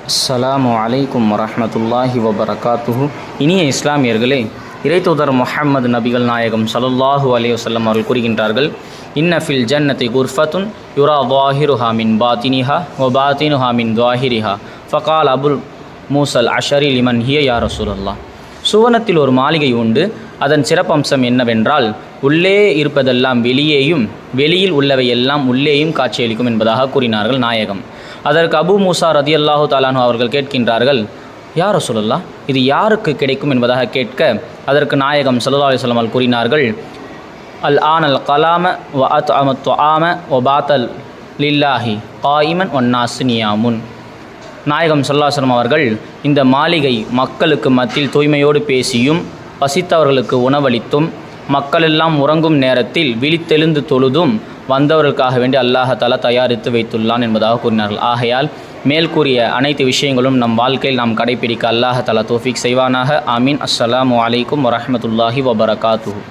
அஸ்ஸலாமு அலைக்கும் வரஹ்மத்துல்லாஹி வபரகாத்துஹு. இனிய இஸ்லாமியர்களே, இறைத்தூதர் முஹம்மது நபிகள் நாயகம் ஸல்லல்லாஹு அலைஹி வஸல்லம் அவர்கள் கூறுகின்றார்கள், இன்ன ஃபில் ஜன்னதி குர்ஃபத்துன் யுரா ظாஹிருஹா மின் பாத்தினிஹா வ பாத்தினுஹா மின் ظாஹிரிஹா ஃபகால் அபுல் மூசல் அஷரி லிமன் ஹிய யா ரசூலல்லாஹ். சுவனத்தில் ஒரு மாளிகை உண்டு. அதன் சிறப்பம்சம் என்னவென்றால், உள்ளே இருப்பதெல்லாம் வெளியேயும் வெளியில் உள்ளவை எல்லாம் உள்ளேயும் காட்சியளிக்கும் என்பதாக கூறினார்கள் நாயகம். அதற்கு அபு மூசா ரதியல்லாஹு தஆலா அவர்கள் கேட்கின்றார்கள், யா ரசூலல்லாஹ், இது யாருக்கு கிடைக்கும் என்பதாக கேட்க, அதற்கு நாயகம் ஸல்லல்லாஹு அலைஹி வஸல்லம் கூறினார்கள், அல் ஆனல் கலாம வ அத்அம துஆம வ பாத்தல் லில்லாஹி காயிமன் வன்னாசு நியாமுன். நாயகம் ஸல்லல்லாஹு அலைஹி வஸல்லம் அவர்கள், இந்த மாளிகை மக்களுக்கு மத்தியில் தூய்மையோடு பேசியும் பசித்தவர்களுக்கு உணவளித்தும் மக்களெல்லாம் உறங்கும் நேரத்தில் விழித்தெழுந்து தொழுதும் வந்தவர்களுக்காக வேண்டி அல்லாஹ் தஆலா தயாரித்து வைத்துள்ளான் என்பதாக கூறினார்கள். ஆகையால் மேல் கூறிய அனைத்து விஷயங்களும் நம் வாழ்க்கையில் நாம் கடைபிடிக்க அல்லாஹ் தஆலா தௌஃபீக் செய்வானாக. ஆமீன். அஸ்ஸலாமு அலைக்கும் வரஹ்மத்துல்லாஹி வபரகாத்துஹு.